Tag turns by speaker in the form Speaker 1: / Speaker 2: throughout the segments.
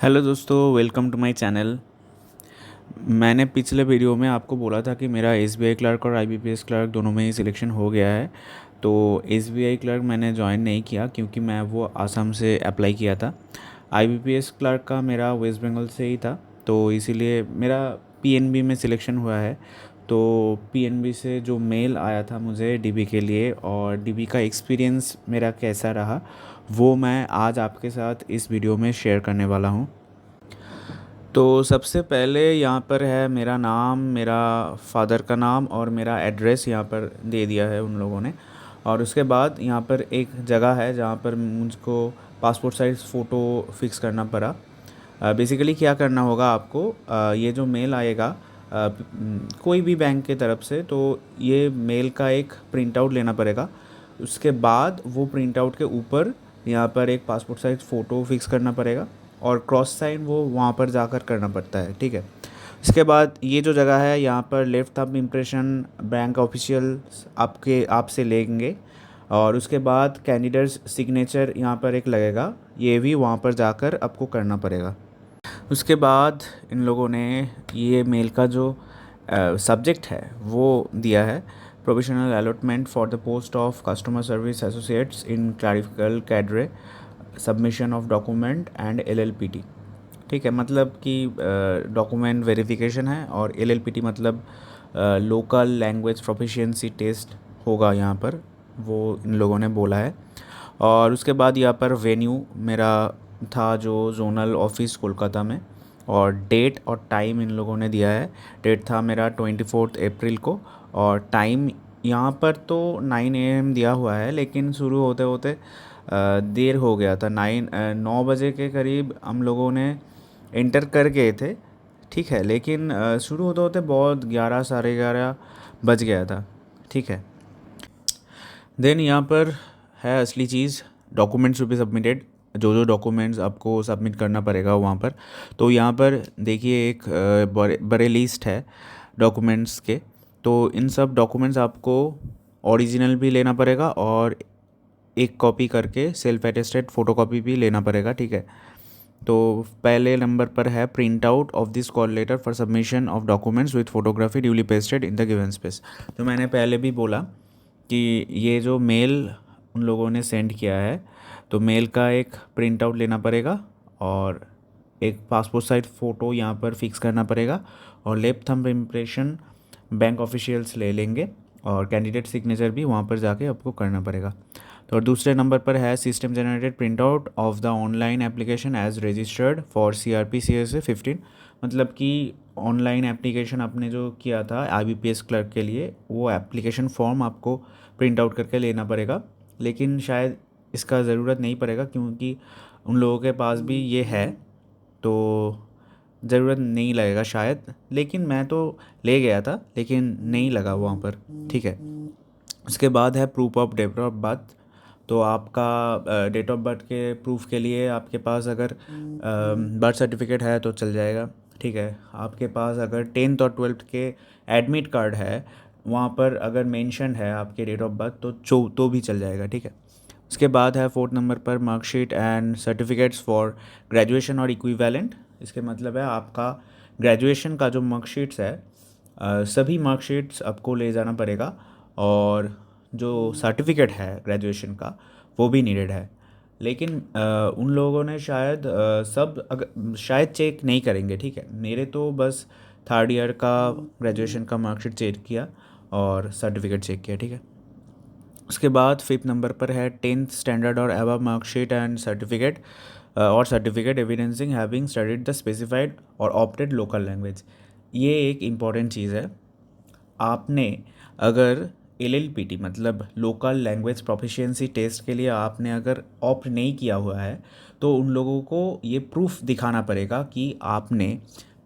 Speaker 1: Hello दोस्तों, welcome to my channel. मैंने पिछले वीडियो में आपको बोला था कि मेरा एसबीआई क्लर्क और आईबीपीएस क्लर्क दोनों में ही सिलेक्शन हो गया है। तो एसबीआई क्लर्क मैंने ज्वाइन नहीं किया क्योंकि मैं वो आसाम से अप्लाई किया था। आईबीपीएस क्लर्क का मेरा वेस्ट बंगाल से ही था, तो इसीलिए मेरा पीएनबी में सिलेक्शन हुआ है। तो पीएनबी से जो मेल आया था मुझे डीबी के लिए, और डीबी का एक्सपीरियंस मेरा कैसा रहा वो मैं आज आपके साथ इस वीडियो में शेयर करने वाला हूँ। तो सबसे पहले यहाँ पर है मेरा नाम, मेरा फादर का नाम और मेरा एड्रेस यहाँ पर दे दिया है उन लोगों ने। और उसके बाद यहाँ पर एक जगह है जहाँ पर मुझको पासपोर्ट साइज़ फ़ोटो फिक्स करना पड़ा। बेसिकली क्या करना होगा आपको, ये जो मेल आएगा कोई भी बैंक के तरफ से, तो ये मेल का एक प्रिंट आउट लेना पड़ेगा। उसके बाद वो प्रिंट आउट के ऊपर यहाँ पर एक पासपोर्ट साइज़ फ़ोटो फिक्स करना पड़ेगा और क्रॉस साइन वो वहाँ पर जाकर करना पड़ता है, ठीक है। इसके बाद ये जो जगह है यहाँ पर left thumb impression bank official आपसे लेंगे, और उसके बाद कैंडिडेट्स सिग्नेचर यहाँ पर एक लगेगा, ये भी वहाँ पर जाकर आपको करना पड़ेगा। उसके बाद इन लोगों ने ये मेल का जो सब्जेक्ट है वो दिया है, provisional allotment for the post of customer service associates in clerical cadre, submission of document and LLPT. ठीक है, मतलब कि डॉक्यूमेंट वेरिफिकेशन है, और एलएलपीटी मतलब लोकल लैंग्वेज प्रोफिशिएंसी टेस्ट होगा यहाँ पर, वो इन लोगों ने बोला है। और उसके बाद यहाँ पर वेन्यू मेरा था जो जोनल ऑफिस कोलकाता में, और डेट और टाइम इन लोगों ने दिया है। डेट था मेरा 24 अप्रैल को, और टाइम यहाँ पर तो 9 AM दिया हुआ है, लेकिन शुरू होते होते देर हो गया था। 9 बजे के करीब हम लोगों ने इंटर कर गए थे, ठीक है, लेकिन शुरू होते होते बहुत 11 साढ़े 11 बज गया था, ठीक है। देन यहाँ पर है असली चीज़, डॉक्यूमेंट्स टू बी सबमिटेड। जो डॉक्यूमेंट्स आपको सबमिट करना पड़ेगा वहाँ पर, तो यहाँ पर देखिए एक बड़े लिस्ट है डॉक्यूमेंट्स के। तो इन सब डॉक्यूमेंट्स आपको ओरिजिनल भी लेना पड़ेगा, और एक कॉपी करके सेल्फ अटेस्टेड फ़ोटोकॉपी भी लेना पड़ेगा, ठीक है। तो पहले नंबर पर है print out of this call letter for submission of documents with photography duly pasted in the given space. तो मैंने पहले भी बोला कि ये जो मेल उन लोगों ने सेंड किया है, तो मेल का एक प्रिंट आउट लेना पड़ेगा, और एक पासपोर्ट साइज फ़ोटो यहाँ पर फिक्स करना पड़ेगा, और left thumb impression bank officials ले लेंगे, और कैंडिडेट सिग्नेचर भी वहाँ पर जाके आपको करना पड़ेगा। तो और दूसरे नंबर पर है system generated print out of the online application as registered for CRP CSA 15। मतलब कि ऑनलाइन एप्लीकेशन आपने जो किया था IBPS क्लर्क के लिए, वो एप्लीकेशन फॉर्म आपको प्रिंट आउट करके लेना पड़ेगा, लेकिन शायद इसका ज़रूरत नहीं पड़ेगा क्योंकि उन लोगों के पास भी ये है, तो ज़रूरत नहीं लगेगा शायद। लेकिन मैं तो ले गया था, लेकिन नहीं लगा वहाँ पर, ठीक है। उसके बाद है proof of date of birth. तो आपका डेट ऑफ बर्थ के प्रूफ के लिए आपके पास अगर बर्थ सर्टिफिकेट है तो चल जाएगा, ठीक है। आपके पास अगर 10th और 12th के एडमिट कार्ड है, वहाँ पर अगर मेंशन है आपके डेट ऑफ बर्थ, तो भी चल जाएगा, ठीक है। उसके बाद है 4th नंबर पर marksheet and certificates for graduation और इक्विवेलेंट। इसके मतलब है आपका ग्रेजुएशन का जो मार्कशीट्स है, सभी मार्कशीट्स आपको ले जाना पड़ेगा, और जो सर्टिफिकेट है ग्रेजुएशन का वो भी नीडेड है। लेकिन उन लोगों ने शायद शायद चेक नहीं करेंगे, ठीक है। मेरे तो बस 3rd ईयर का ग्रेजुएशन का मार्कशीट चेक किया और सर्टिफिकेट चेक किया, ठीक है। उसके बाद 5th नंबर पर है 10th स्टैंडर्ड और above marksheet and certificate evidencing having studied the specified और ऑप्टेड लोकल लैंग्वेज। ये एक इम्पॉर्टेंट चीज़ है। आपने अगर LLPT मतलब लोकल लैंग्वेज प्रोफिशिएंसी टेस्ट के लिए आपने अगर ऑप्ट नहीं किया हुआ है, तो उन लोगों को ये प्रूफ दिखाना पड़ेगा कि आपने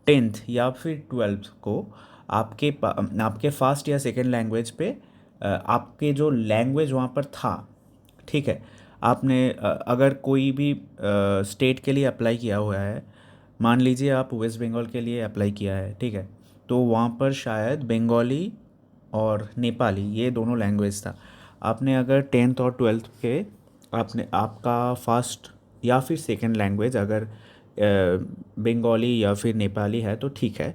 Speaker 1: 10th या फिर 12th को आपके फर्स्ट या सेकेंड लैंग्वेज पे आपके जो लैंग्वेज वहाँ पर था, ठीक है। आपने अगर कोई भी स्टेट के लिए अप्लाई किया हुआ है, मान लीजिए आप वेस्ट बंगाल के लिए अप्लाई किया है, ठीक है, तो वहाँ पर शायद बंगाली और नेपाली ये दोनों लैंग्वेज था। आपने अगर 10th और 12th के आपने आपका फर्स्ट या फिर सेकंड लैंग्वेज अगर बंगाली या फिर नेपाली है तो ठीक है,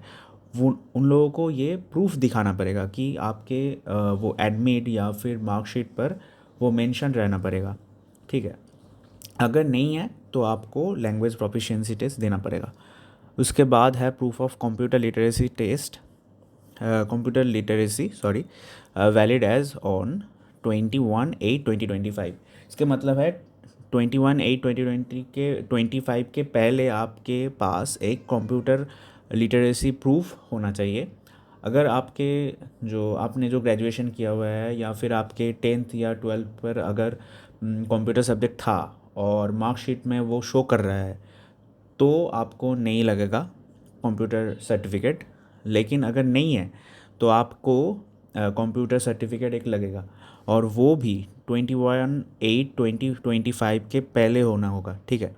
Speaker 1: वो उन लोगों को ये प्रूफ दिखाना पड़ेगा कि आपके वो एडमिट या फिर मार्कशीट पर वो मेंशन रहना पड़ेगा, ठीक है। अगर नहीं है तो आपको लैंग्वेज प्रोफिशिएंसी टेस्ट देना पड़ेगा। उसके बाद है proof of computer literacy test, computer literacy sorry, valid as on 21/8/2025। इसके मतलब है 21/8/2025 के पहले आपके पास एक कंप्यूटर लिटरेसी प्रूफ होना चाहिए। अगर आपके जो आपने जो ग्रेजुएशन किया हुआ है या फिर आपके 10th या 12th पर अगर कंप्यूटर सब्जेक्ट था और मार्कशीट में वो शो कर रहा है तो आपको नहीं लगेगा कंप्यूटर सर्टिफिकेट। लेकिन अगर नहीं है तो आपको कंप्यूटर सर्टिफिकेट एक लगेगा, और वो भी 21/8/2025 के पहले होना होगा, ठीक है।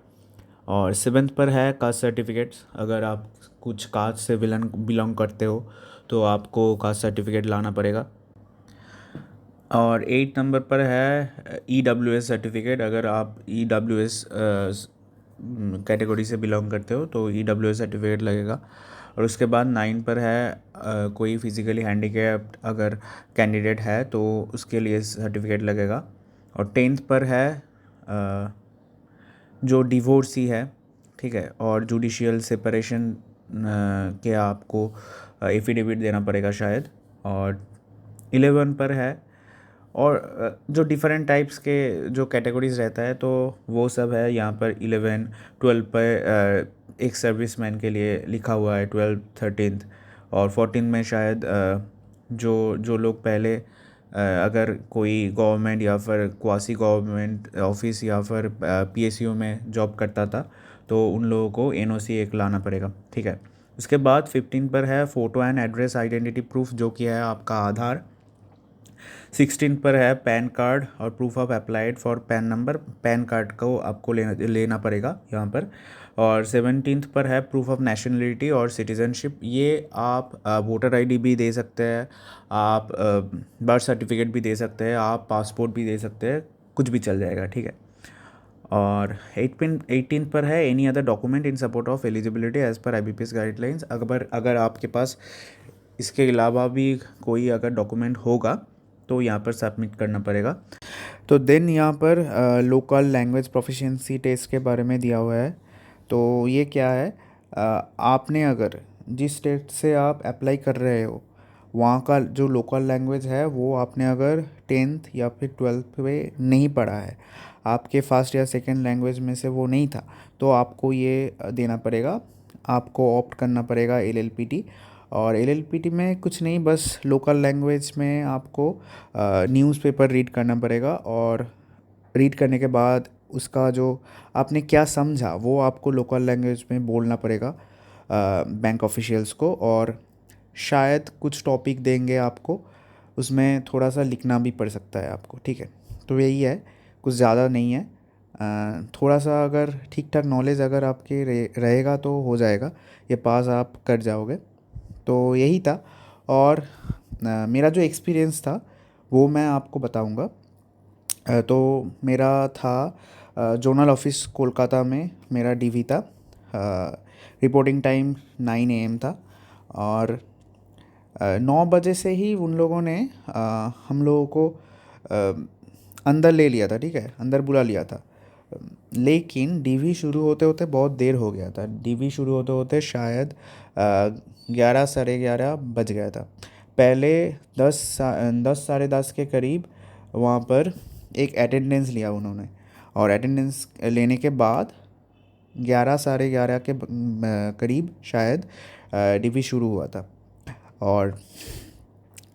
Speaker 1: और 7th पर है कास्ट सर्टिफिकेट्स। अगर आप कुछ कास्ट से बिलोंग करते हो तो आपको कास्ट सर्टिफिकेट लाना पड़ेगा। और 8 नंबर पर है EWS सर्टिफिकेट। अगर आप EWS कैटेगरी से बिलोंग करते हो तो EWS सर्टिफिकेट लगेगा। और उसके बाद 9 पर है कोई फिज़िकली हैंडीकैप्ड अगर कैंडिडेट है तो उसके लिए सर्टिफिकेट लगेगा। और 10th पर है जो डिवोर्सी है, ठीक है, और जुडिशियल सेपरेशन के आपको एफिडेविट देना पड़ेगा शायद। और 11 पर है, और जो डिफरेंट टाइप्स के जो कैटेगरीज रहता है तो वो सब है यहाँ पर। 11 12 पर एक सर्विसमैन के लिए लिखा हुआ है 12 13th। और 14 में शायद जो जो लोग पहले अगर कोई गवर्नमेंट या फिर क्वासी गवर्नमेंट ऑफिस या फिर PSU में जॉब करता था तो उन लोगों को NOC एक लाना पड़ेगा, ठीक है। उसके बाद 15 पर है photo and address identity proof, जो कि है आपका आधार। 16 पर है पैन कार्ड और proof of applied for pan number, pan card को आपको लेना पड़ेगा यहाँ पर। और 17th पर है प्रूफ ऑफ नेशनलिटी और सिटीज़नशिप। ये आप वोटर ID भी दे सकते हैं, आप बर्थ सर्टिफिकेट भी दे सकते हैं, आप पासपोर्ट भी दे सकते हैं, कुछ भी चल जाएगा, ठीक है। और 18 पर है any other document in support of eligibility as per IBPS guidelines. अगर आपके पास इसके अलावा भी कोई अगर डॉक्यूमेंट होगा तो यहाँ पर सबमिट करना पड़ेगा। तो देन यहाँ पर लोकल लैंग्वेज प्रोफिशिएंसी टेस्ट के बारे में दिया हुआ है। तो ये क्या है, आपने अगर जिस स्टेट से आप अप्लाई कर रहे हो वहाँ का जो लोकल लैंग्वेज है वो आपने अगर 10th या फिर 12th में नहीं पढ़ा है, आपके फर्स्ट या सेकंड लैंग्वेज में से वो नहीं था, तो आपको ये देना पड़ेगा, आपको ऑप्ट करना पड़ेगा LLPT। और LLPT में कुछ नहीं, बस लोकल लैंग्वेज में आपको न्यूज़पेपर रीड करना पड़ेगा, और रीड करने के बाद उसका जो आपने क्या समझा वो आपको लोकल लैंग्वेज में बोलना पड़ेगा बैंक ऑफिशियल्स को। और शायद कुछ टॉपिक देंगे आपको, उसमें थोड़ा सा लिखना भी पड़ सकता है आपको, ठीक है। तो यही है, कुछ ज़्यादा नहीं है। थोड़ा सा अगर ठीक ठाक नॉलेज अगर आपके रहेगा तो हो जाएगा, ये पास आप कर जाओगे। तो यही था। और मेरा जो एक्सपीरियंस था वो मैं आपको बताऊंगा। तो मेरा था जोनल ऑफिस कोलकाता में मेरा DV था। रिपोर्टिंग टाइम 9 AM था, और 9 बजे से ही उन लोगों ने हम लोगों को अंदर ले लिया था, ठीक है, अंदर बुला लिया था। लेकिन DV शुरू होते होते बहुत देर हो गया था। DV शुरू होते होते शायद 11 साढ़े 11 बज गया था। पहले 10 साढ़े 10 के करीब वहाँ पर एक अटेंडेंस लिया उन्होंने, और अटेंडेंस लेने के बाद 11 साढ़े 11 के करीब शायद DV शुरू हुआ था। और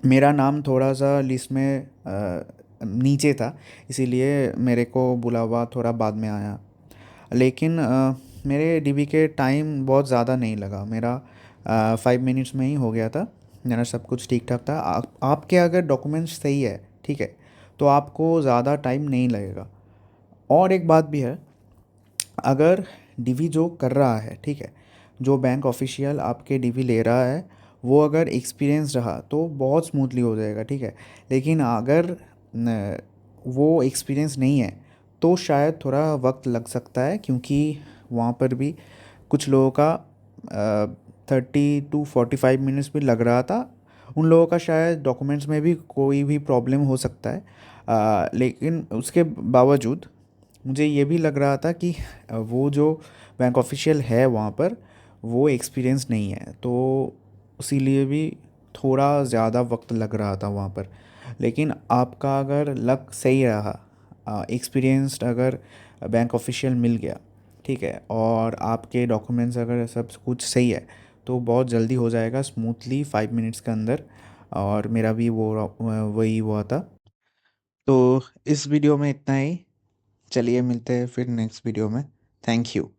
Speaker 1: मेरा नाम थोड़ा सा लिस्ट में नीचे था, इसीलिए मेरे को बुलावा थोड़ा बाद में आया। लेकिन मेरे DV के टाइम बहुत ज़्यादा नहीं लगा, मेरा 5 मिनट्स में ही हो गया था, मेरा सब कुछ ठीक ठाक था। आपके अगर डॉक्यूमेंट्स सही है, ठीक है, तो आपको ज़्यादा टाइम नहीं लगेगा। और एक बात भी है, अगर DV जो कर रहा है, ठीक है, जो बैंक ऑफिशियल आपके DV ले रहा है वो अगर एक्सपीरियंस रहा तो बहुत स्मूथली हो जाएगा, ठीक है। लेकिन अगर वो एक्सपीरियंस नहीं है तो शायद थोड़ा वक्त लग सकता है, क्योंकि वहाँ पर भी कुछ लोगों का 30 to 45 मिनट्स भी लग रहा था। उन लोगों का शायद डॉक्यूमेंट्स में भी कोई भी प्रॉब्लम हो सकता है, लेकिन उसके बावजूद मुझे ये भी लग रहा था कि वो जो बैंक ऑफिशियल है वहाँ पर वो एक्सपीरियंस नहीं है, तो इसीलिए भी थोड़ा ज़्यादा वक्त लग रहा था वहाँ पर। लेकिन आपका अगर लक सही रहा, एक्सपीरियंस्ड अगर बैंक ऑफिशियल मिल गया, ठीक है, और आपके डॉक्यूमेंट्स अगर सब कुछ सही है, तो बहुत जल्दी हो जाएगा स्मूथली 5 मिनट्स के अंदर। और मेरा भी वो वही हुआ था। तो इस वीडियो में इतना ही। चलिए मिलते हैं फिर नेक्स्ट वीडियो में। Thank you.